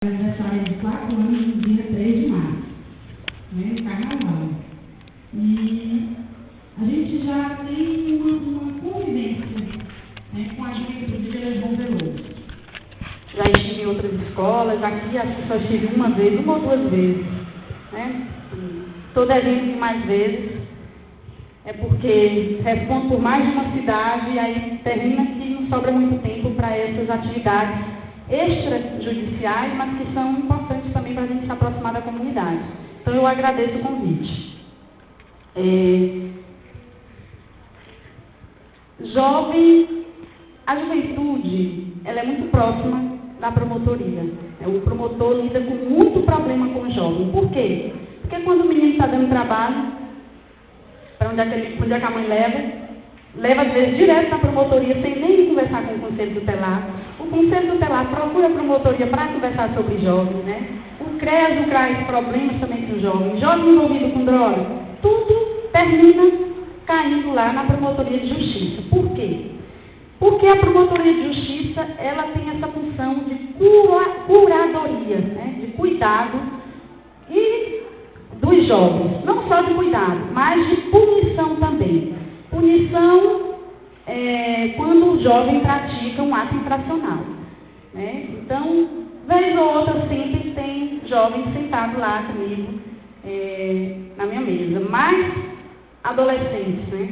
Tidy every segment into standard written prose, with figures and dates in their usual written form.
aniversário de 4 anos no dia 3 de março, né, carnaval. E a gente já tem uma convivência, né, com a juventude de Legião Veloso. Já estive em outras escolas, aqui acho que só estive uma ou duas vezes, né? Estou devendo mais vezes, é porque respondo por mais de uma cidade e aí termina que não sobra muito tempo para essas atividades extrajudiciais, mas que são importantes também para a gente se aproximar da comunidade. Então, eu agradeço o convite. A juventude, ela é muito próxima da promotoria. O promotor lida com muito problema com o jovem. Por quê? Porque quando o menino está dando trabalho, para onde é que a mãe leva às vezes direto na promotoria, sem nem conversar com o conselho tutelar. O conselho tutelar procura a promotoria para conversar sobre jovens, né? O CREAS traz problemas também com jovens. Jovem envolvido com droga, tudo termina caindo lá na promotoria de justiça. Por quê? Porque a promotoria de justiça, ela tem essa função de curadoria, né? De cuidado e dos jovens. Não só de cuidado, mas de punição também. Punição quando o jovem pratica um ato infracional, né? Então, vez ou outra, sempre tem jovens sentados lá comigo na minha mesa, mas adolescentes, né?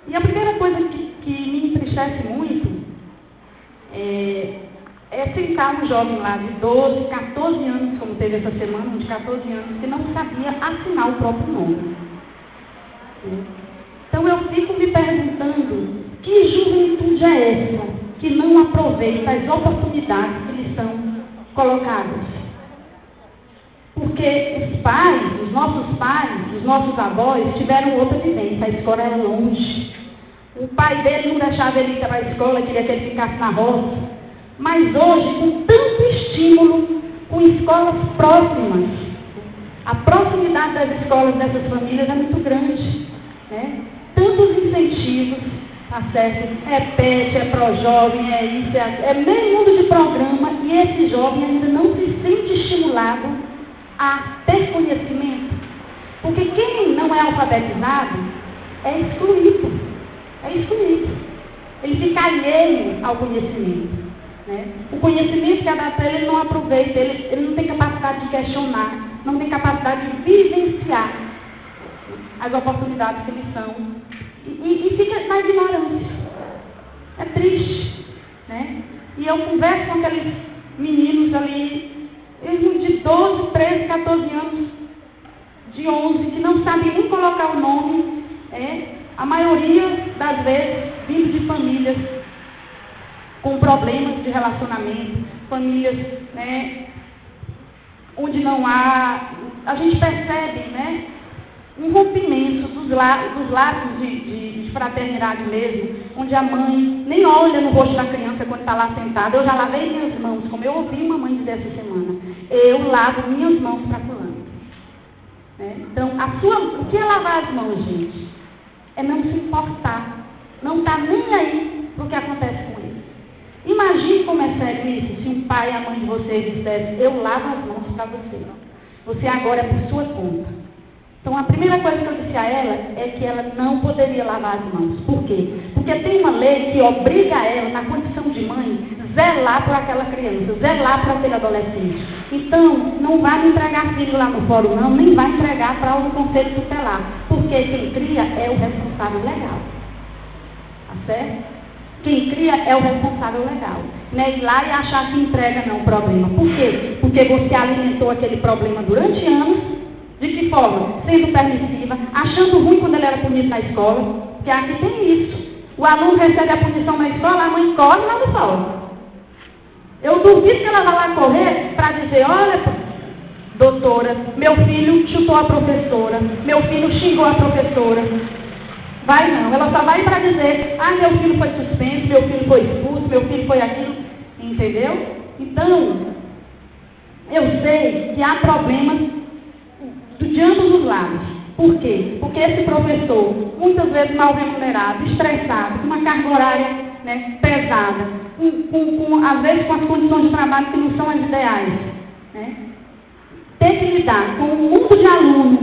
E a primeira coisa que me entristece muito é sentar um jovem lá de 12, 14 anos, como teve essa semana, um de 14 anos, que não sabia assinar o próprio nome. Então, eu fico me perguntando, que juventude é essa que não aproveita as oportunidades que lhes são colocadas? Porque os nossos avós tiveram outra vivência, a escola era longe. O pai dele não deixava ele ir para a escola, queria que ele ficasse na roça. Mas hoje, com tanto estímulo, com escolas próximas, a proximidade das escolas dessas famílias é muito grande, né? Tantos incentivos, tá certo? É PET, é pró-jovem, é isso, é meio mundo de programa, e esse jovem ainda não se sente estimulado a ter conhecimento. Porque quem não é alfabetizado é excluído. Ele fica alheio ao conhecimento, né? O conhecimento que é dado para ele não aproveita, ele não tem capacidade de questionar, não tem capacidade de vivenciar as oportunidades que lhes são, e fica na ignorância. É triste, né? E eu converso com aqueles meninos ali, eles de 12, 13, 14 anos, de 11, que não sabem nem colocar o nome, a maioria das vezes vindo de famílias com problemas de relacionamento, famílias, né, onde não há, a gente percebe, né, um rompimento dos laços de fraternidade mesmo, onde a mãe nem olha no rosto da criança quando está lá sentada. Eu já lavei minhas mãos, como eu ouvi uma mãe dizer essa semana, eu lavo minhas mãos para fulano. Então, o que é lavar as mãos, gente? É não se importar, não estar nem aí para o que acontece com ele. Imagine como é sério isso, se um pai e a mãe de vocês dissessem, eu lavo as mãos para você. Você agora é por sua conta. Então, a primeira coisa que eu disse a ela é que ela não poderia lavar as mãos. Por quê? Porque tem uma lei que obriga ela, na condição de mãe, zelar por aquela criança, zelar por aquele adolescente. Então, não vai entregar filho lá no fórum, não, nem vai entregar para o conselho tutelar, porque quem cria é o responsável legal. Tá certo? Quem cria é o responsável legal. Não é ir lá e achar que entrega não o problema. Por quê? Porque você alimentou aquele problema durante anos. De que forma? Sendo permissiva, achando ruim quando ele era punido na escola, porque aqui tem isso. O aluno recebe a punição na escola, a mãe corre lá no sol. Eu duvido que ela vá lá correr para dizer, olha, doutora, meu filho chutou a professora, meu filho xingou a professora. Vai não, ela só vai para dizer, meu filho foi suspenso, meu filho foi expulso, meu filho foi aquilo. Entendeu? Então, eu sei que há problemas de ambos os lados. Por quê? Porque esse professor, muitas vezes mal remunerado, estressado, com uma carga horária, né, pesada, às vezes com as condições de trabalho que não são as ideais, lidar com um mundo de aluno,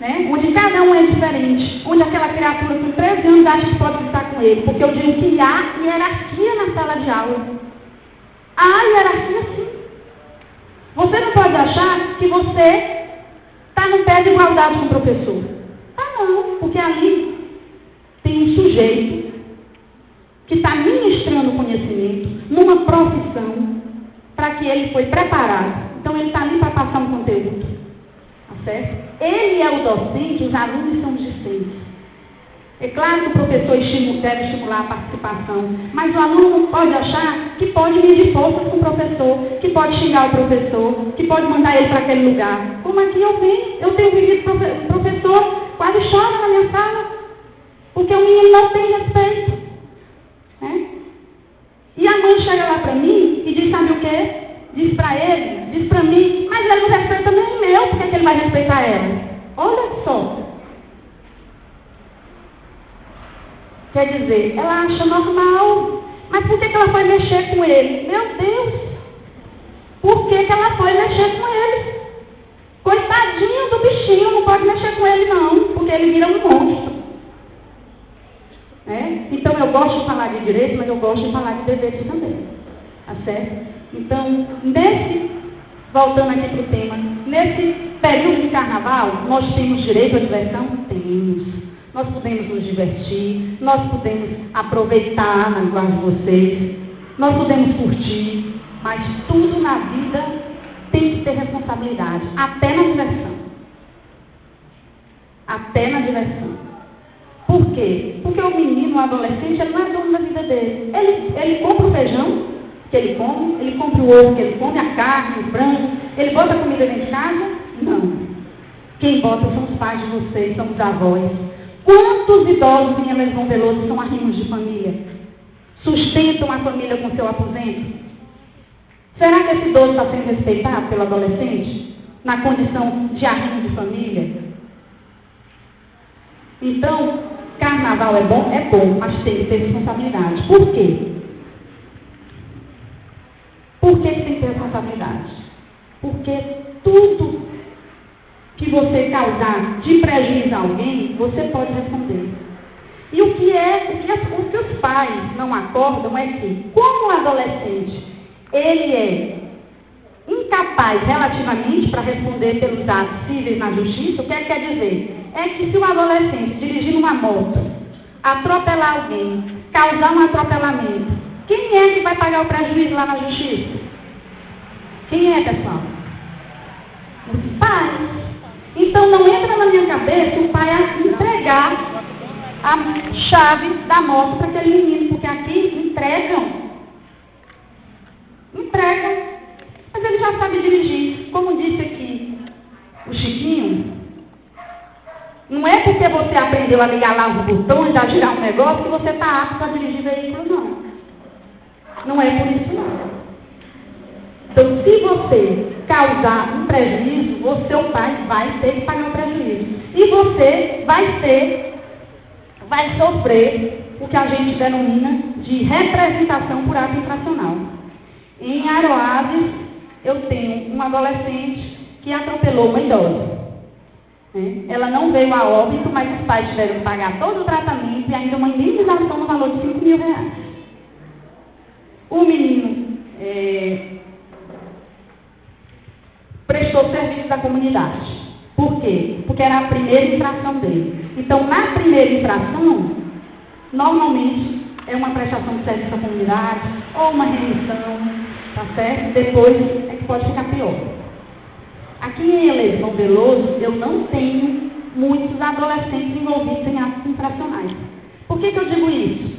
né, onde cada um é diferente, onde aquela criatura com 13 anos acha que pode estar com ele, porque eu digo que há hierarquia na sala de aula. Há hierarquia sim. Você não pode achar que você está no pé de igualdade com o professor. Ah, não, porque ali tem um sujeito que está ministrando conhecimento numa profissão para que ele foi preparado. Então, ele está ali para passar um conteúdo. Tá certo? Ele é o docente, os alunos são os discentes. É claro que o professor deve estimular a participação, mas o aluno não pode achar que pode medir forças com o professor, que pode xingar o professor, que pode mandar ele para aquele lugar. Como aqui eu tenho vivido o professor quase chora na minha sala, porque o menino não tem respeito. Né? E a mãe chega lá para mim e diz, sabe o quê? Diz para ele, diz para mim, mas ele não respeita nem o meu, por que ele vai respeitar ela? Olha só. Quer dizer, ela acha normal, mas por que ela foi mexer com ele? Meu Deus! Por que ela foi mexer com ele? Coitadinho do bichinho, não pode mexer com ele não, porque ele vira um monstro. Então eu gosto de falar de direito, mas eu gosto de falar de deveres também. Tá certo? Então, voltando aqui para o tema, nesse período de carnaval, nós temos direito à diversão? Temos. Nós podemos nos divertir, nós podemos aproveitar na linguagem de vocês, nós podemos curtir, mas tudo na vida tem que ter responsabilidade, até na diversão. Até na diversão. Por quê? Porque o menino, o adolescente, ele não é dono da vida dele. Ele compra o feijão que ele compra o ovo que ele come, a carne, o frango, ele bota a comida dentro de casa? Não. Quem bota são os pais de vocês, são os avós. Quantos idosos em Elisão Veloso são arrimos de família? Sustentam a família com seu aposento? Será que esse idoso está sendo respeitado pelo adolescente? Na condição de arrimo de família? Então, carnaval é bom, mas tem que ter responsabilidade. Por quê? Por que tem que ter responsabilidade? Porque tudo que você causar de prejuízo a alguém, você pode responder. E o que os pais não acordam é que, como o adolescente, ele é incapaz relativamente para responder pelos atos cíveis na justiça, o que é que quer dizer? É que se o adolescente dirigir uma moto, atropelar alguém, causar um atropelamento, quem é que vai pagar o prejuízo lá na justiça? Quem é, pessoal? Os pais. Então não entra na minha cabeça o pai a entregar a chave da moto para aquele menino, porque aqui entregam. Mas ele já sabe dirigir. Como disse aqui o Chiquinho, não é porque você aprendeu a ligar lá os botões, a girar um negócio, que você está apto a dirigir veículo, não. Não é por isso, não. Então, se você causar um prejuízo, seu pai vai ter que pagar o prejuízo. E você vai sofrer o que a gente denomina de representação por ato infracional. Em Aroazes, eu tenho uma adolescente que atropelou uma idosa. Ela não veio a óbito, mas os pais tiveram que pagar todo o tratamento e ainda uma indenização no valor de R$5.000. O menino prestou serviço da comunidade. Por quê? Porque era a primeira infração dele. Então, na primeira infração, normalmente é uma prestação de serviço à comunidade ou uma remissão, tá certo? Depois é que pode ficar pior. Aqui em Elisão Veloso, eu não tenho muitos adolescentes envolvidos em atos infracionais. Por que eu digo isso?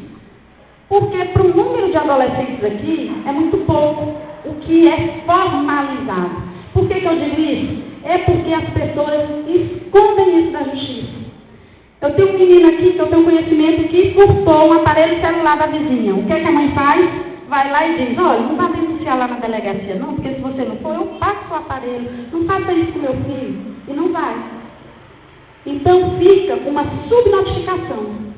Porque para o número de adolescentes aqui é muito pouco o que é formalizado. Por que eu digo isso? É porque as pessoas escondem isso da justiça. Eu tenho um menino aqui que eu tenho conhecimento que furtou um aparelho celular da vizinha. O que a mãe faz? Vai lá e diz, olha, não vai denunciar lá na delegacia não, porque se você não for, eu passo o aparelho. Não faça isso com meu filho. E não vai. Então fica uma subnotificação.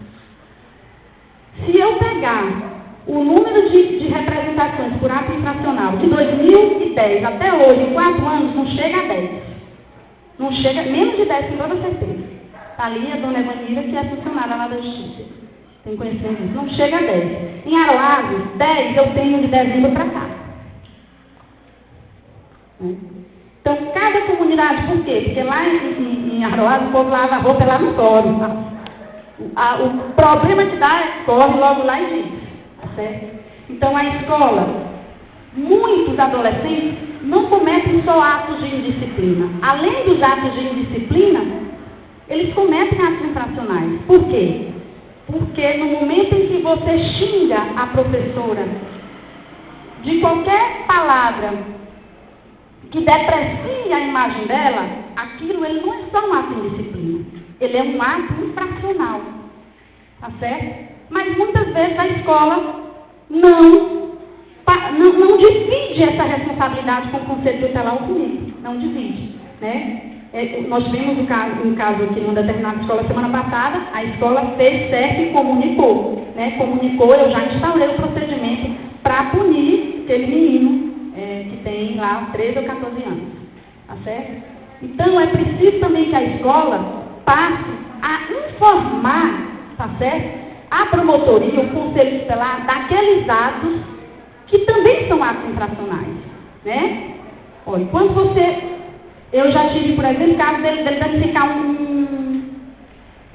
Se eu pegar o número de representações por ato infracional de 2010 até hoje, em 4 anos, não chega a 10. Não chega, menos de 10, com toda certeza. Está ali a dona Evanira, que é funcionária lá da Justiça. Tem conhecimento disso. Não chega a 10. Em Aroazes, 10 eu tenho de dezembro para cá. Então, cada comunidade, por quê? Porque lá em Aroazes, o povo lava a roupa lá no fórum. O problema que dá é corre logo lá e diz. Tá certo? Então, a escola, muitos adolescentes não cometem só atos de indisciplina. Além dos atos de indisciplina, eles cometem atos infracionais. Por quê? Porque no momento em que você xinga a professora de qualquer palavra que deprecie a imagem dela, aquilo ele não é só um ato de indisciplina. Ele é um ato infracional. Tá certo? Mas muitas vezes a escola não divide essa responsabilidade com o Conselho Tutelar ou comigo. Não divide. Né? Nós tivemos um caso aqui numa determinada escola semana passada, a escola fez certo e comunicou. Né? Comunicou, eu já instaurei o procedimento para punir aquele menino que tem lá 13 ou 14 anos. Tá certo? Então, é preciso também que a escola passe a informar, tá certo? A promotoria, o Conselho Tutelar, daqueles atos que também são atos infracionais. Né? Olha, quando você... Eu já tive, por exemplo, o caso dele danificar um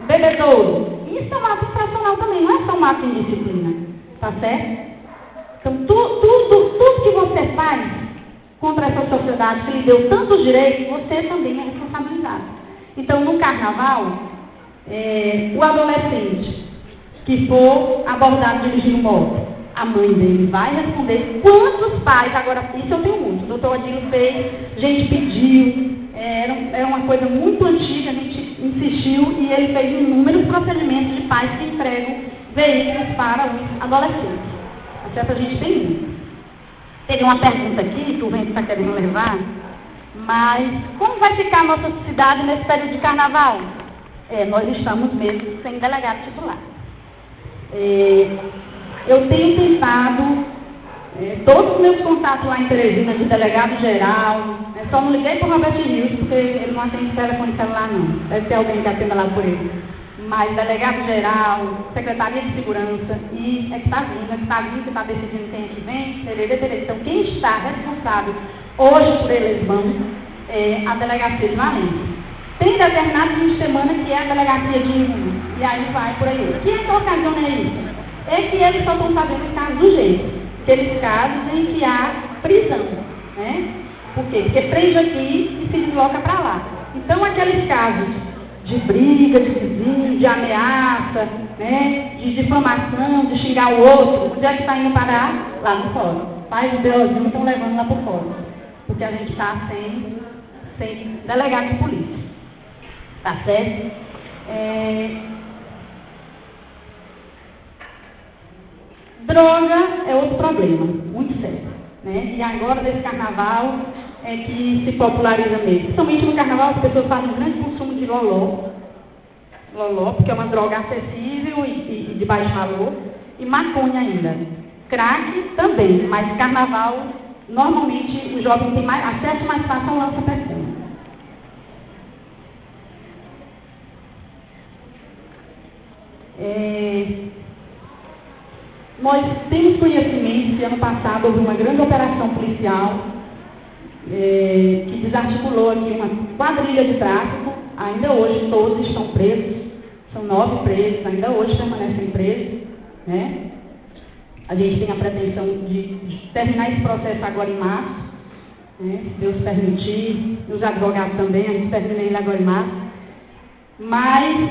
bebedouro. Isso é um ato infracional também, não é só um ato de indisciplina. Tá certo? Então, tudo que você faz contra essa sociedade que lhe deu tantos direitos, você também é responsabilizado. Então, no carnaval, o adolescente que for abordado dirigindo moto, a mãe dele vai responder quantos pais, agora isso eu tenho muito, o doutor Adilo fez, a gente pediu, era uma coisa muito antiga, a gente insistiu e ele fez inúmeros procedimentos de pais que entregam veículos para os adolescentes. Até a gente tem isso. Teve uma pergunta aqui que o vento está querendo levar, mas como vai ficar a nossa cidade nesse período de carnaval? Nós estamos mesmo sem delegado titular. Eu tenho tentado, todos os meus contatos lá em Teresina, de delegado geral, só não liguei para o Roberto Rios, porque ele não atende telefone celular não, deve ter alguém que atenda lá por ele. Mas delegado geral, Secretaria de Segurança, e que está vindo, que está decidindo quem é que vem, tererê. Então, quem está responsável hoje por eles vão é a Delegacia de Valência. Tem determinado fim de semana que é a Delegacia de Irmão, e aí vai por aí. O que é que ocasiona isso? É que eles só estão fazendo os casos do jeito, aqueles casos em que há prisão, né? Por quê? Porque prende aqui e se desloca para lá. Então, aqueles casos de briga, de vizinho, de ameaça, né? De difamação, de xingar o outro, onde é que está indo parar? Lá no fórum. Pais de Deus estão levando lá para o fórum, porque a gente está sem delegado de polícia. Tá certo? Droga é outro problema, muito sério, né? E agora, desse carnaval, é que se populariza mesmo. Principalmente no carnaval, as pessoas fazem um grande consumo de loló, porque é uma droga acessível e de baixo valor, e maconha ainda. Crack também, mas carnaval, normalmente, o jovem tem mais acesso mais fácil ao lança-perfume. Nós temos conhecimento que ano passado houve uma grande operação policial que desarticulou aqui uma quadrilha de tráfico. Ainda hoje todos estão presos, são 9 presos, ainda hoje permanecem presos, né? A gente tem a pretensão de terminar esse processo agora em março, né? Se Deus permitir, os advogados também, a gente termina ele agora em março. Mas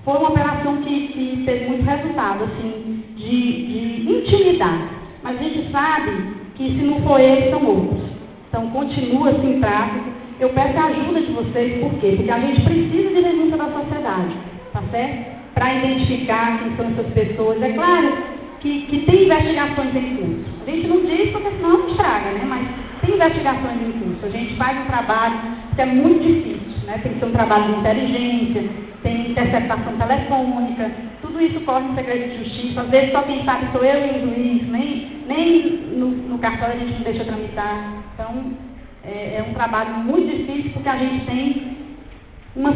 foi uma operação que teve muito resultado, assim, de intimidade. Mas a gente sabe que se não for eles, são outros. Então, continua assim tráfico. Eu peço a ajuda de vocês, por quê? Porque a gente precisa de denúncia da sociedade, tá certo? Para identificar quem são essas pessoas. É claro que tem investigações em curso. A gente não diz porque senão não estraga, né? Mas tem investigações em curso. A gente faz um trabalho que é muito difícil, né? Tem que ser um trabalho de inteligência, tem interceptação telefônica, tudo isso corre no segredo de justiça. Às vezes só quem sabe sou eu e o juiz, nem no cartório a gente não deixa tramitar. Então, é um trabalho muito difícil, porque a gente tem uma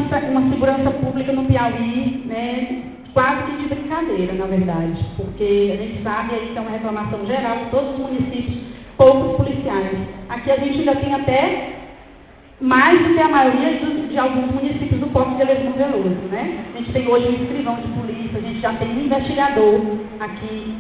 segurança pública no Piauí, né, quase que de brincadeira, na verdade, porque a gente sabe aí que é uma reclamação geral de todos os municípios, poucos policiais. Aqui a gente ainda tem até mais do que a maioria de alguns municípios do Porto de Elismo Veloso, né? A gente tem hoje um escrivão de polícia, a gente já tem um investigador aqui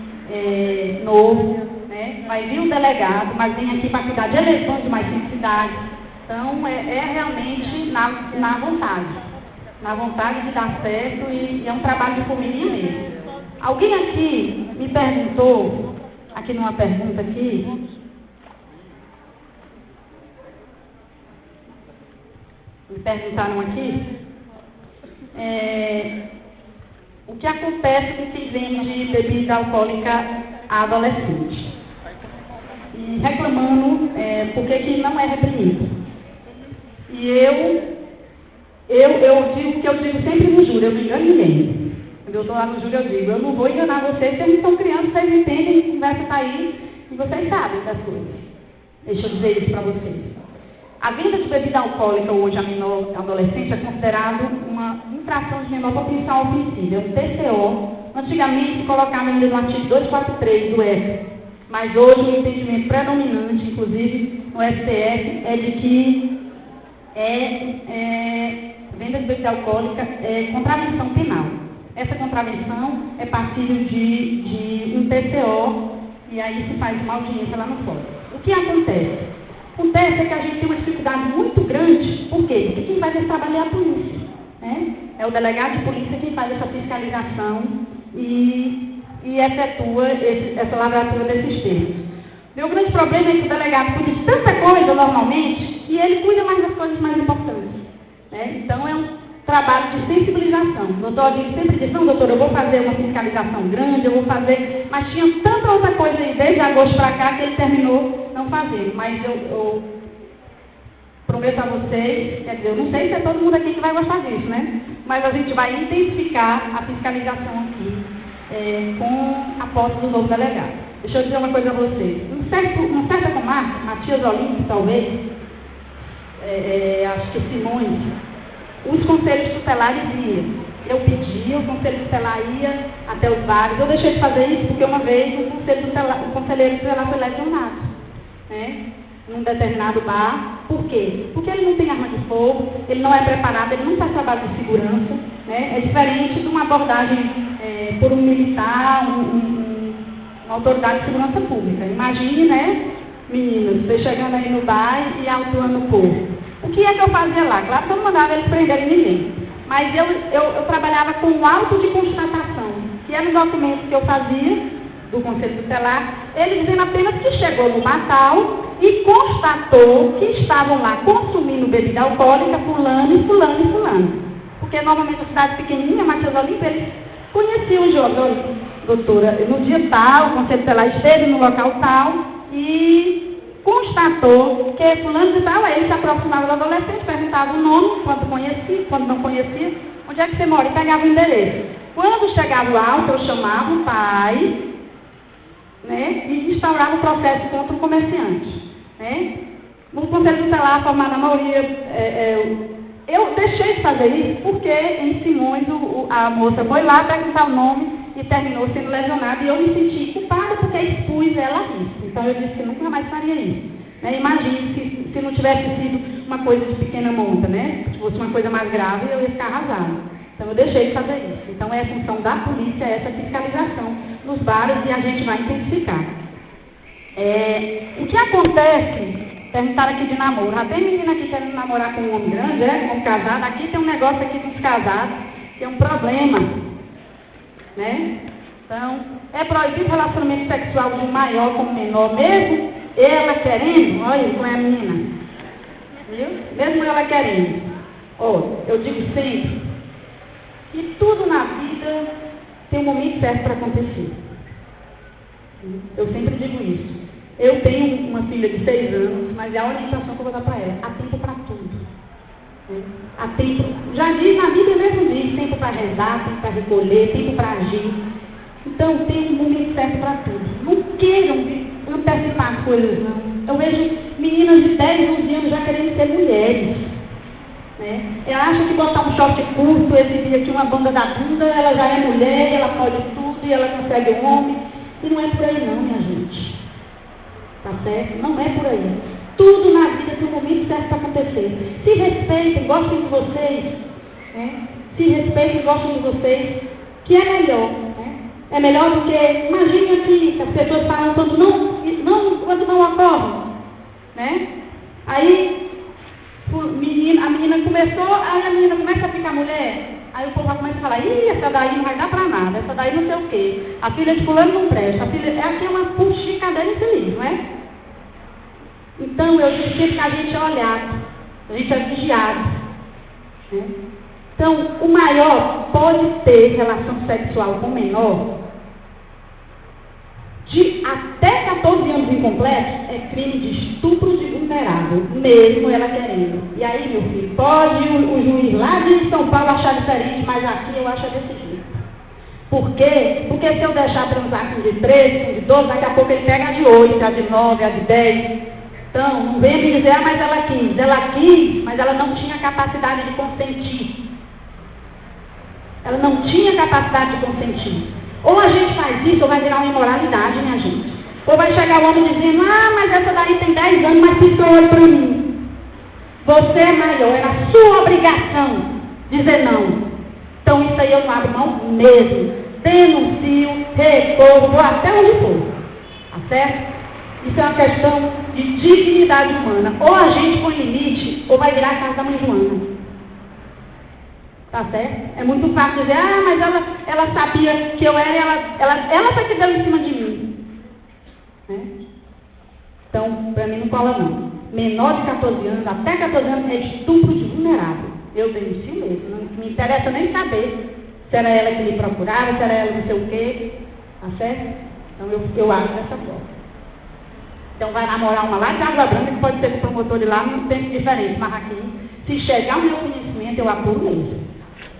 novo, né? Vai vir um delegado, mas vem aqui para cuidar de eleições de mais 5 cidades. Então, é realmente na vontade de dar certo e é um trabalho de formiguinha mesmo. Alguém aqui me perguntou, aqui numa pergunta aqui, me perguntaram aqui, o que acontece com quem vende bebida alcoólica a adolescente. E reclamando porque que não é reprimido. E eu digo que eu digo sempre no júri, eu não engano ninguém. Quando eu estou lá no júri, eu digo, eu não vou enganar vocês, vocês não são crianças, vocês entendem, a conversa está aí, e vocês sabem das coisas. Deixa eu dizer isso para vocês. A venda de bebida alcoólica hoje a menor adolescente é considerado uma infração de menor potencial ofensiva, é um TCO. Antigamente se colocava ainda no artigo 243 do ECA, mas hoje o entendimento predominante, inclusive no STF, é de que venda de bebida alcoólica é contravenção penal. Essa contravenção é passível de um TCO e aí se faz uma audiência lá no fórum. O que acontece? Acontece que a gente tem uma dificuldade muito grande. Por quê? Porque quem faz esse trabalho é a polícia, né? É o delegado de polícia quem faz essa fiscalização e efetua essa lavratura desses termos. Meu grande problema é que o delegado cuida de tanta coisa normalmente e ele cuida mais das coisas mais importantes, né? Então é um trabalho de sensibilização. O doutor Odílio sempre disse, não, doutor, eu vou fazer uma fiscalização grande, eu vou fazer, mas tinha tanta outra coisa aí desde agosto para cá que ele terminou não fazendo. Mas eu prometo a vocês, quer dizer, eu não sei se é todo mundo aqui que vai gostar disso, né? Mas a gente vai intensificar a fiscalização aqui com a posse do novo delegado. Deixa eu dizer uma coisa a vocês. Uma certa comarca, Matias Olímpio, talvez, acho que Simões, os conselhos tutelares iam. Eu pedia, o conselho tutelar ia até os bares. Eu deixei de fazer isso porque uma vez o conselheiro tutelar foi lesionado, né, num determinado bar. Por quê? Porque ele não tem arma de fogo, ele não é preparado, ele não faz trabalho de segurança, né? É diferente de uma abordagem por um militar, uma autoridade de segurança pública. Imagine, né, meninas, você chegando aí no bar e autuando o povo. O que é que eu fazia lá? Claro que eu não mandava eles prenderem ninguém. Mas eu trabalhava com o auto de constatação, que era um documento que eu fazia do Conselho Tutelar, ele dizendo apenas que chegou no Natal e constatou que estavam lá consumindo bebida alcoólica fulano e fulano e fulano. Porque normalmente a cidade pequenininha, Matias Olímpio, eles conheciam os jovens. Doutora, no dia tal, o Conselho Tutelar esteve no local tal e constatou que fulano de tal, ele se aproximava do adolescente, perguntava o nome, quando conhecia, quando não conhecia, onde é que você mora, e pegava o endereço. Quando chegava o auto, eu chamava o pai, né, e instaurava o processo contra o comerciante, né. No Conselho Tutelar, formado a maioria, eu deixei de fazer isso porque em Simões a moça foi lá perguntar o nome e terminou sendo lesionada, e eu me senti culpada porque expus ela a isso. Então eu disse que nunca mais faria isso, né? Imagine se não tivesse sido uma coisa de pequena monta, né? Se fosse uma coisa mais grave, eu ia ficar arrasada. Então eu deixei de fazer isso. Então é a função da polícia essa fiscalização nos bares e a gente vai intensificar. O que acontece, perguntaram aqui de namoro, já tem menina aqui querendo namorar com um homem grande, com um homem casado, aqui tem um negócio aqui com os casados, que é um problema, né? Então, é proibido relacionamento sexual de um maior com um menor, mesmo ela querendo, olha como é a menina, viu? Mesmo ela querendo. Eu digo sempre que tudo na vida tem um momento certo para acontecer. Eu sempre digo isso. Eu tenho uma filha de 6 anos, mas é a orientação que eu vou dar para ela. Há tempo para tudo. Há tempo, já diz na Bíblia mesmo, diz tempo para rezar, tempo para recolher, tempo para agir. Então tem um momento certo para tudo. Não queiram antecipar as coisas, não. Eu vejo meninas de 10, 11 anos já querendo ser mulheres. Né? Eu acho que botar um short curto, exibir aqui uma banda da bunda, ela já é mulher, ela pode tudo e ela consegue um homem. E não é por aí não, minha gente. Tá certo? Não é por aí. Tudo na vida tem um momento certo para acontecer. Se respeitem, gostem de vocês. Né? Se respeitem, gostem de vocês. Que é melhor. Né? É melhor do que, imagine aqui, que as pessoas falam tanto quando não ocorre. Né? Aí, a menina começou, aí a menina começa a ficar mulher. Aí o povo começa a falar, essa daí não vai dar pra nada, essa daí não sei o quê. A filha de fulano não presta, a filha... Aqui é uma puxicadeira infeliz, não é? Então, eu preciso que a gente é olhado, a gente é vigiado. Né? Então, o maior pode ter relação sexual com o menor de até 14 anos incompletos, é crime de estupro de vulnerável, mesmo ela querendo. E aí, meu filho, pode o juiz lá de São Paulo achar diferente, mas aqui eu acho desse jeito. Por quê? Porque se eu deixar transar com de 13, com de 12, daqui a pouco ele pega a de 8, a de 9, a de 10. Então, não vem me dizer, mas ela quis. Ela quis, mas ela não tinha capacidade de consentir. Ela não tinha capacidade de consentir. Ou a gente faz isso, ou vai virar uma imoralidade, minha gente. Ou vai chegar o homem dizendo, mas essa daí tem 10 anos, mas piscou olho para mim. Você é maior, era a sua obrigação dizer não. Então isso aí eu não abro mão mesmo. Denuncio, recorro, vou até onde for. Tá certo? Isso é uma questão de dignidade humana. Ou a gente põe limite, ou vai virar a casa da mãe Joana. Tá certo? É muito fácil dizer, mas ela sabia que eu era, ela foi que deu em cima de mim. Né? Então, para mim não cola não. Menor de 14 anos, até 14 anos, é estupro de vulnerável. Eu denuncio mesmo. Não me interessa nem saber se era ela que me procurava, se era ela não sei o quê. Tá certo? Então, eu acho dessa forma. Então, vai namorar uma lá de Água Branca, que pode ser com o promotor de lá, num tempo diferente. Mas aqui, se chegar ao meu conhecimento, eu apuro mesmo.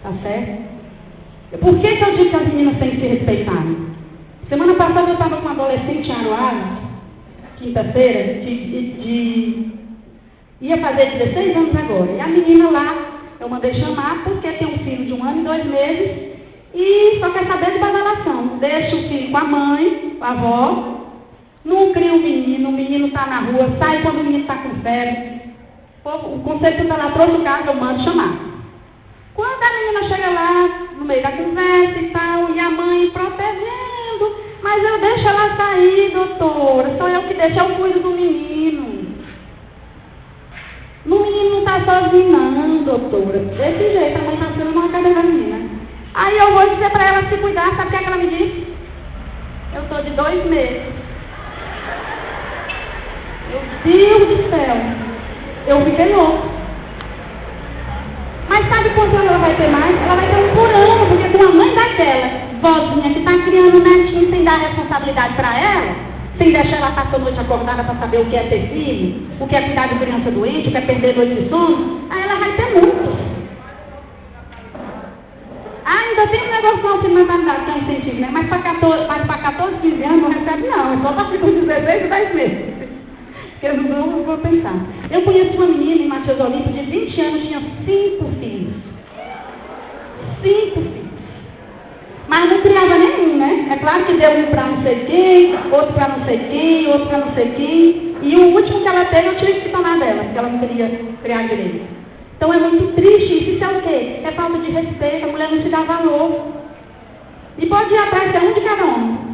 Tá certo? Por que eu digo que as meninas têm que se respeitar? Semana passada eu estava com uma adolescente em Aruara, quinta-feira, ia fazer 16 anos agora. E a menina lá, eu mandei chamar porque tem um filho de 1 ano e 2 meses e só quer saber de badalação. Deixa o filho com a mãe, com a avó, não cria o menino está na rua, sai quando o menino está com febre. O conselho tutelar trouxe o caso, eu mando chamar. Quando a menina chega lá, no meio da conversa e tal, e a mãe protegendo, mas eu deixo ela sair, doutora, sou eu que deixo, eu cuido do menino. O menino não está sozinho não, doutora. Desse jeito, a mãe está sendo uma cadeira da menina. Aí eu vou dizer para ela se cuidar, sabe o que é que ela me disse? Eu estou de 2 meses. Meu Deus do céu, eu fiquei louco. Mas sabe quanto ela vai ter mais? Ela vai ter 1 por ano, porque com a mãe daquela vozinha que está criando um netinho sem dar responsabilidade para ela, sem deixar ela passar a noite acordada para saber o que é ter filho, o que é cuidar de criança doente, o que é perder noite de sono, aí ela vai ter muito. Ainda tem um negócio com auxílio maternidade, que é um incentivo, né? Mas para 14, 15 anos não recebe não, é só para com 16 e 10 meses. Eu não vou pensar. Eu conheço uma menina em Matias Olímpio de 20 anos, tinha 5 filhos. 5 filhos. Mas não criava nenhum, né? É claro que deu um para não sei quem, outro para não sei quem, outro para não sei quem. E o último que ela teve, eu tive que tomar dela, porque ela não queria criar direito. Então é muito triste isso. Isso é o quê? É falta de respeito, a mulher não se dá valor. E pode ir atrás de um de cada um.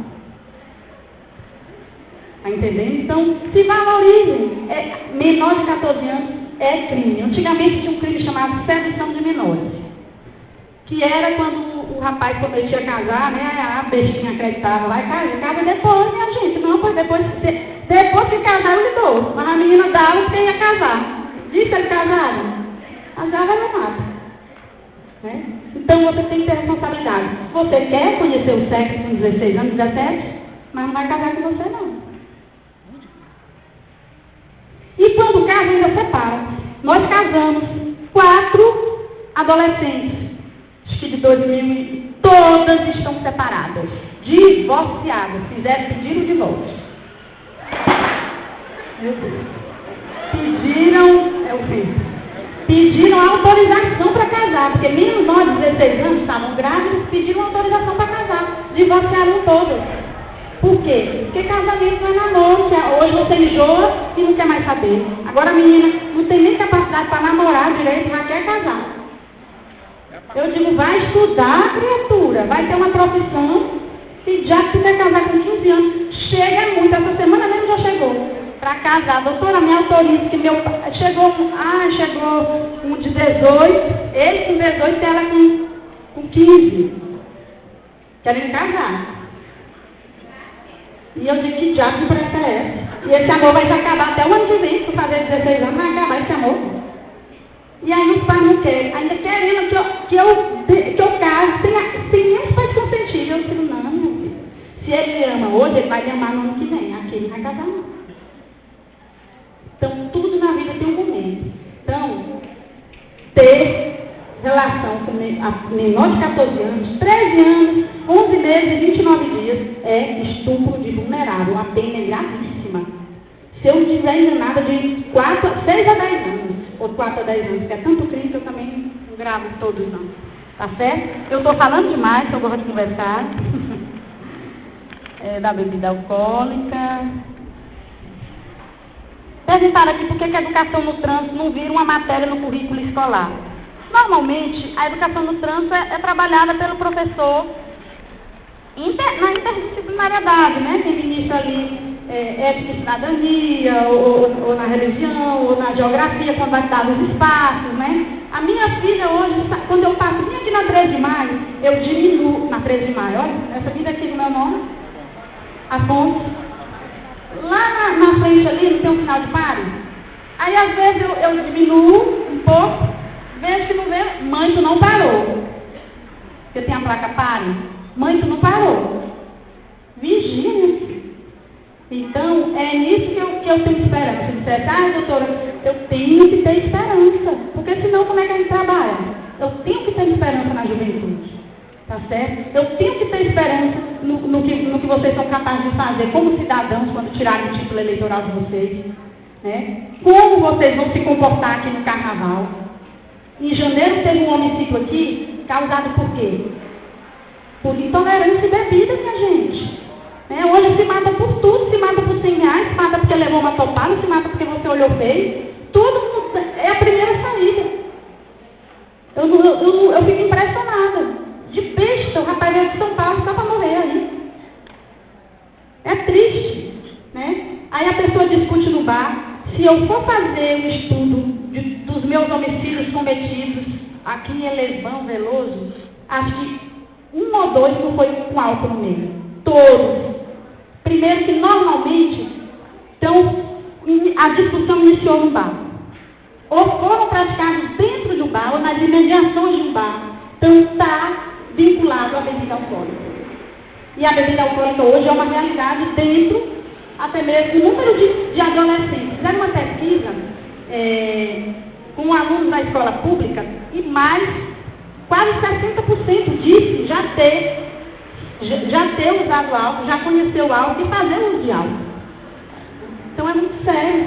Está entendendo? Então, se valorizem. Menor de 14 anos é crime. Antigamente tinha um crime chamado sedução de menores. Que era quando o rapaz prometia casar, né? A bestinha acreditava, vai casa depois, minha gente. Não, pois depois que casar eu lhe dou. Mas a menina dava porque ia casar. Disse ele casado? Casava no mato. Né? Então você tem que ter responsabilidade. Você quer conhecer o sexo com 16 anos, 17? Mas não vai casar com você não. E quando casa, ainda separa. Nós casamos 4 adolescentes, acho que de 2000, todas estão separadas, divorciadas, fizeram pedir o divórcio. Meu Deus. Pediram autorização para casar, porque meninos de 16 anos estavam grávidos, pediram autorização para casar, divorciaram todas. Por quê? Porque casamento não é namoro, que hoje você enjoa e não quer mais saber. Agora a menina não tem nem capacidade para namorar direito, já quer casar. Eu digo, vai estudar, criatura, vai ter uma profissão, e já que quer casar com 15 anos, chega muito, essa semana mesmo já chegou. Para casar, doutora, me autoriza que meu pai chegou um de 18, ele com 18 e ela com 15, querendo casar. E eu digo, que diabo de pressa é essa? E esse amor vai se acabar até o ano que vem, por fazer 16 anos, vai acabar esse amor. E aí os pais não querem, ainda querendo que eu case, sem nem os pais consentir. Eu digo, não, meu filho, se ele ama hoje, ele vai me amar no ano que vem, aqui ele vai casar não. Então, tudo na vida tem um momento. Então, ter relação com menor de 14 anos, 13 anos, 11 meses e 29 dias é estupro de vulnerável. A pena é gravíssima. Se eu estiver enganada de 6 a 10 anos, ou 4 a 10 anos, porque é tanto crime que eu também não gravo todos não. Tá certo? Eu estou falando demais, eu gosto de conversar. Da bebida alcoólica. Perguntaram aqui por que a educação no trânsito não vira uma matéria no currículo escolar. Normalmente, a educação no trânsito é trabalhada pelo professor na interdisciplinariedade, né? Quem ministra ali ética e cidadania, ou na religião, ou na geografia, quando vai dar os espaços, né? A minha filha hoje, quando eu passo bem aqui na 13 de maio, eu diminuo na 13 de maio. Olha, essa vida aqui do meu nome, Afonso. Lá na frente ali, não tem um sinal de pare? Aí, às vezes, eu diminuo um pouco, vejo que não vê, mãe, tu não parou. Porque tem a placa pare. Mãe, tu não parou. Vigia, né? Então, é nisso que eu tenho esperança. Se disser, doutora, eu tenho que ter esperança. Porque senão, como é que a gente trabalha? Eu tenho que ter esperança na juventude. Tá certo? Eu tenho que ter esperança no que vocês são capazes de fazer como cidadãos quando tirarem o título eleitoral de vocês. Né? Como vocês vão se comportar aqui no carnaval. Em janeiro teve um homicídio aqui, causado por quê? Por intolerância e bebida, minha gente. Né? Hoje se mata por tudo, se mata por 100 reais, se mata porque levou uma topada, se mata porque você olhou feio. Tudo é a primeira saída. Eu fico impressionada. De besta, o rapaz veio de São Paulo só para morrer aí. É triste, né? Aí a pessoa discute no bar. Se eu for fazer um estudo dos meus homicídios cometidos aqui em Elesbão, Veloso, acho que 1 ou 2 não foi com álcool no meio. Todos. Primeiro que normalmente, então, a discussão iniciou no bar. Ou foram praticados dentro de um bar, ou nas imediações de um bar. Então está vinculado à bebida alcoólica. E a bebida alcoólica hoje é uma realidade dentro, até mesmo, do número de adolescentes. Fizeram uma pesquisa com alunos da escola pública e mais, quase 60% disse já ter usado álcool, já conheceu álcool e fazer uso de álcool. Então é muito sério,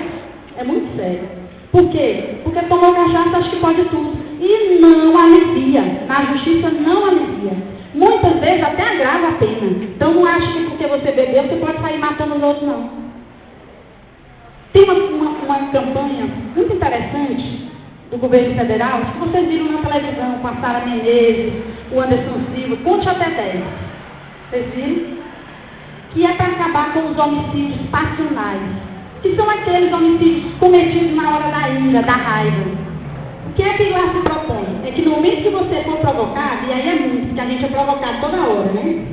é muito sério. Por quê? Porque tomou cachaça, acha que pode tudo. E não alivia. Na justiça não alivia. Muitas vezes até agrava a pena. Então não acha que porque você bebeu, você pode sair matando os outros, não. Tem uma campanha muito interessante do governo federal, que vocês viram na televisão, com a Sara Menezes, o Anderson Silva, conte até 10. Vocês viram? Que é para acabar com os homicídios passionais. Que são aqueles homicídios cometidos na hora da ira, da raiva. O que é que lá se propõe? É que no momento que você for provocado, e aí é muito, porque a gente é provocado toda hora, né?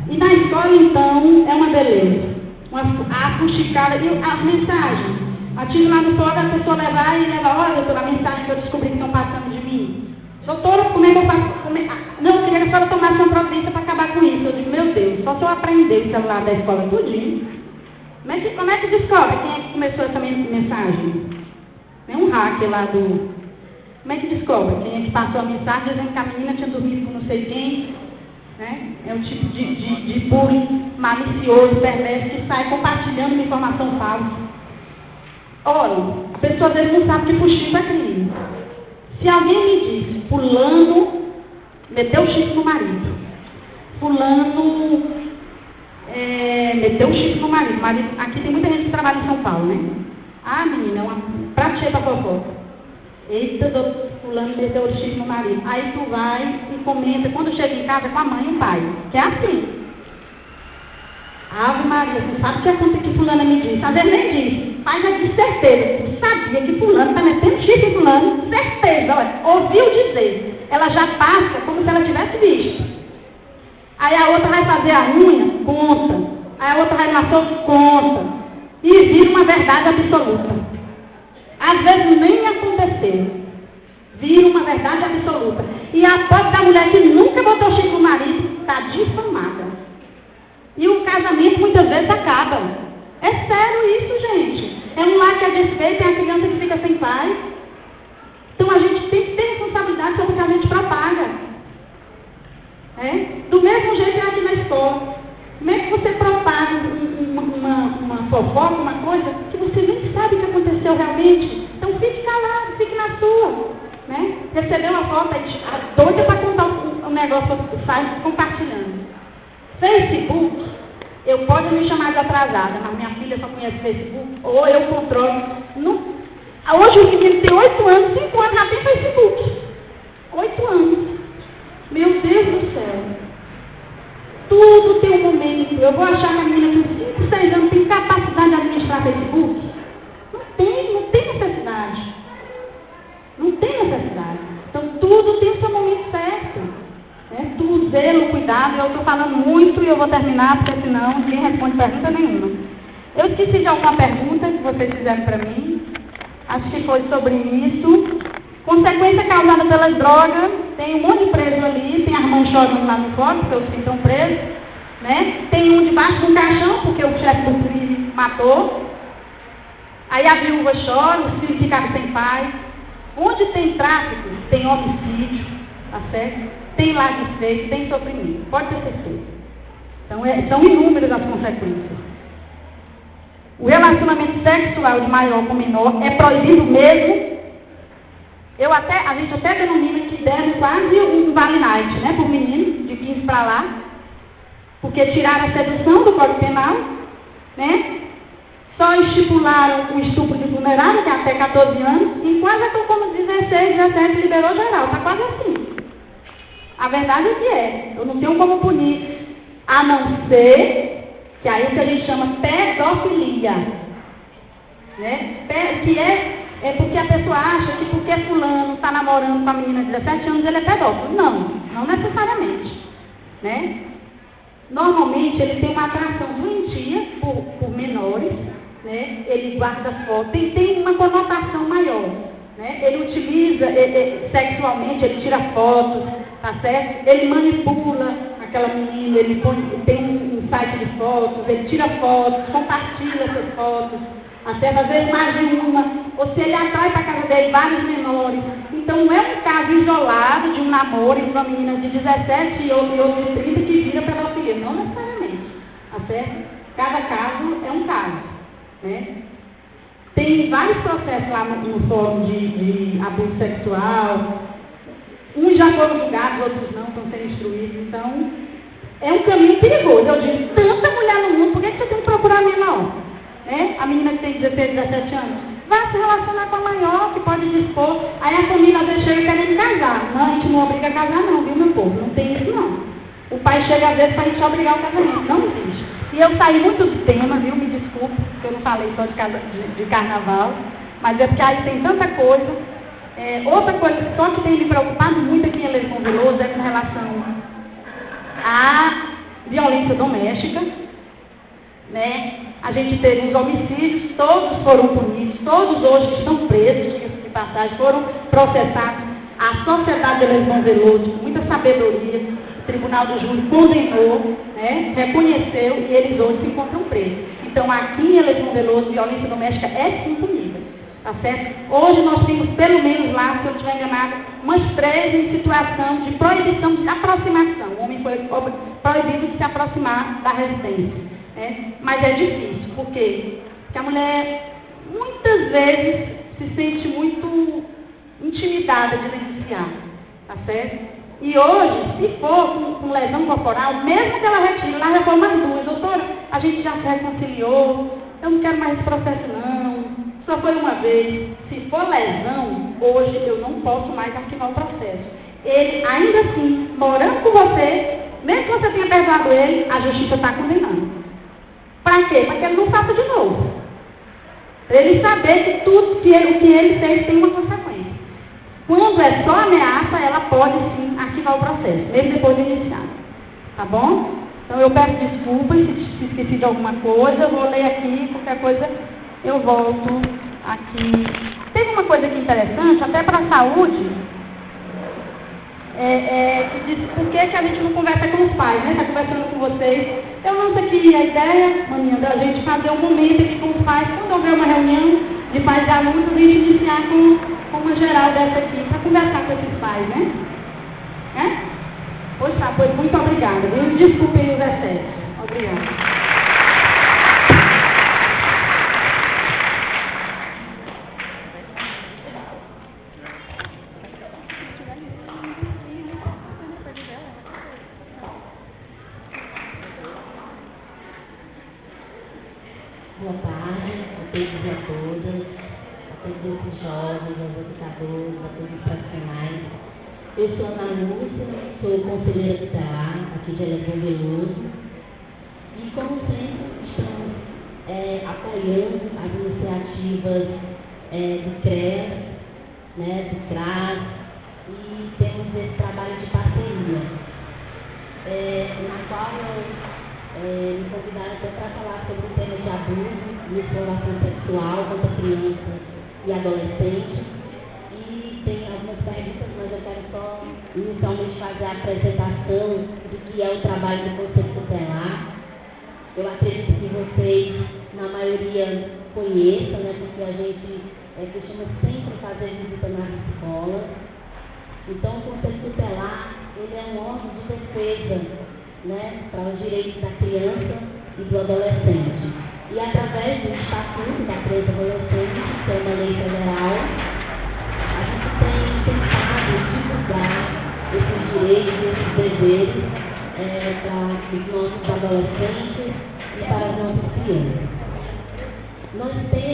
E na escola, então, é uma beleza. A fuxicada, e as mensagens. Atiro lá no fogo, a pessoa levar e levar, olha, doutora, a mensagem que eu descobri que estão passando de mim. Doutora, como é que eu faço? Não, eu queria que a senhora tomasse uma providência para acabar com isso. Eu digo, meu Deus, só se eu aprender o celular da escola tudinho. Como é que descobre quem é que começou essa mensagem? Tem um hacker lá do... Como é que descobre quem é que passou a mensagem dizendo que a menina tinha dormido com não sei quem? Né? É um tipo de bullying malicioso, perverso, que sai compartilhando uma informação falsa. Olha, a pessoa às vezes não sabe que puxinho é crime. Se alguém me diz, fulano meteu o chifre no marido, fulano meteu o chifre no marido, aqui tem muita gente que trabalha em São Paulo, né? Ah, menina, é uma prato cheio pra fofoca. Eita, fulano meteu o chifre no marido. Aí tu vai e comenta, quando chega em casa, com a mãe e o pai. Que é assim. Ave Maria, tu sabe o que aconteceu que fulana me disse? Às vezes nem diz, mas é de certeza. Tu sabia que fulano está metendo chifre em fulano? Certeza, olha, ouviu dizer. Ela já passa como se ela tivesse visto. Aí a outra vai fazer a unha, conta. Aí a outra vai no açougue, conta. E vira uma verdade absoluta. Às vezes nem aconteceu. Vira uma verdade absoluta. E a pobre da mulher que nunca botou chifre no marido está difamada. E o casamento muitas vezes acaba. É sério isso, gente. É um lar que é desfeito, tem a criança que fica sem pai. Então a gente tem que ter responsabilidade sobre o que a gente propaga. Do mesmo jeito é aqui na escola. Como é que você propaga uma fofoca, uma coisa que você nem sabe o que aconteceu realmente? Então fique calado, fique na sua. Recebeu uma foto, a doida para contar um negócio que sai compartilhando. Facebook, eu posso me chamar de atrasada, mas minha filha só conhece Facebook, ou eu controlo. Hoje o menino tem 8 anos, 5 anos, já tem Facebook. 8 anos. Meu Deus do céu. Tudo tem um momento. Eu vou achar que a menina com 5, 6 anos tem capacidade de administrar Facebook? Não tem necessidade. Não tem necessidade. Então tudo tem o seu momento certo. Do zelo, cuidado, eu estou falando muito e eu vou terminar, porque senão ninguém responde pergunta nenhuma. Eu esqueci de alguma pergunta que vocês fizeram para mim. Acho que foi sobre isso. Consequência causada pelas drogas, tem um monte de preso ali, tem a irmã chorando lá no fora, porque os filhos estão presos. Tem um debaixo de um caixão, porque o chefe do crime matou. Aí a viúva chora, os filhos ficaram sem pai. Onde tem tráfico, tem homicídio, tá certo? Tem lar desfeito, tem sofrimento. Pode ter certeza. Então, são inúmeras as consequências. O relacionamento sexual de maior com menor é proibido mesmo. A gente até denomina que deve quase um vale night, por menino, de 15 para lá. Porque tiraram a sedução do Código Penal, Só estipularam o estupro de vulnerável, que é até 14 anos, e quase como 16, 17 liberou geral. Está quase assim. A verdade é que eu não tenho como punir, a não ser que aí que a gente chama pedofilia, que é porque a pessoa acha que porque fulano está namorando com a menina de 17 anos, ele é pedófilo. Não necessariamente, Normalmente ele tem uma atração doentia por menores, Ele guarda fotos, tem uma conotação maior, Ele utiliza sexualmente, ele tira fotos. Tá certo? Ele manipula aquela menina, ele tem um site de fotos, ele tira fotos, compartilha essas fotos, até às vezes mais de uma, ou se ele atrai para a casa dele vários menores. Então não é um caso isolado de um namoro entre uma menina de 17 e outro de 30 que vira pedofilia, não necessariamente, tá certo? Cada caso é um caso, Tem vários processos lá no fórum de abuso sexual. Uns já foram julgados, outros não, estão sendo instruídos. Então, é um caminho perigoso. Eu digo, tanta mulher no mundo, por que você tem que procurar a menor? A menina que tem 16, 17 anos. Vai se relacionar com a maior, que pode dispor. Aí a família às vezes chega querendo casar. Não, a gente não obriga a casar não, viu, meu povo? Não tem isso não. O pai chega às vezes para a gente obrigar o casamento. Não existe. E eu saí muito do tema, viu? Me desculpe, porque eu não falei só de carnaval. Mas é porque aí tem tanta coisa. Outra coisa só que tem me preocupado muito aqui em Elisão Veloso é com relação à violência doméstica, A gente teve uns homicídios, todos foram punidos, todos hoje estão presos, diga-se de passagem, foram processados. A sociedade de Elisão Veloso, com muita sabedoria, o Tribunal do Júri condenou, reconheceu e eles hoje se encontram presos. Então, aqui em Elisão Veloso, violência doméstica é sim punida. Tá certo? Hoje nós temos, pelo menos lá, se eu estiver enganado, umas 3 em situação de proibição de aproximação. O homem foi proibido de se aproximar da residência. Mas é difícil. Por quê? Porque a mulher muitas vezes se sente muito intimidada de denunciar, tá certo? E hoje, se for com lesão corporal, mesmo que ela retire, lá reforma as duas. Doutora, a gente já se reconciliou, eu não quero mais esse processo não, só foi uma vez. Se for lesão, hoje eu não posso mais arquivar o processo. Ele, ainda assim, morando com você, mesmo que você tenha perdoado ele, a justiça está condenando. Para quê? Para que ele não faça de novo. Para ele saber que tudo o que ele fez tem uma consequência. Quando é só ameaça, ela pode sim arquivar o processo, mesmo depois de iniciado. Tá bom? Então eu peço desculpas se esqueci de alguma coisa, eu vou ler aqui, qualquer coisa eu volto aqui. Tem uma coisa aqui interessante, até para a saúde, que diz por que a gente não conversa com os pais, né? Está conversando com vocês. Eu lanço aqui a ideia, maninha, da gente fazer um momento aqui com os pais, quando houver uma reunião de pais e alunos, a gente iniciar com uma geral dessa aqui, para conversar com esses pais, né? Pois tá, pois muito obrigada. Desculpem os excessos. Obrigada. Boa tarde a todos e a todas, a todos os jovens, aos educadores, a todos os profissionais. Eu sou Ana Lúcia, sou conselheira tutelar aqui de Elevador Veloso e, como sempre, estamos apoiando as iniciativas do CREAS, né, do CRAS, e temos esse trabalho de parceria, na qual me convidaram até para falar sobre o tema de abuso e exploração sexual contra crianças e adolescentes. E tem algumas perguntas, mas eu quero só inicialmente fazer a apresentação do que é o trabalho do Conselho Tutelar. Eu acredito que vocês, na maioria, conheçam, né, porque a gente costuma sempre fazer visita nas escolas. Então, o Conselho Tutelar, ele é um órgão de defesa, né, para os direitos da criança e do adolescente. E através do Estatuto da Criança e Adolescente, que é uma lei federal, a gente tem tentado divulgar esses direitos e esses deveres para os nossos adolescentes e para as nossas crianças. Nós temos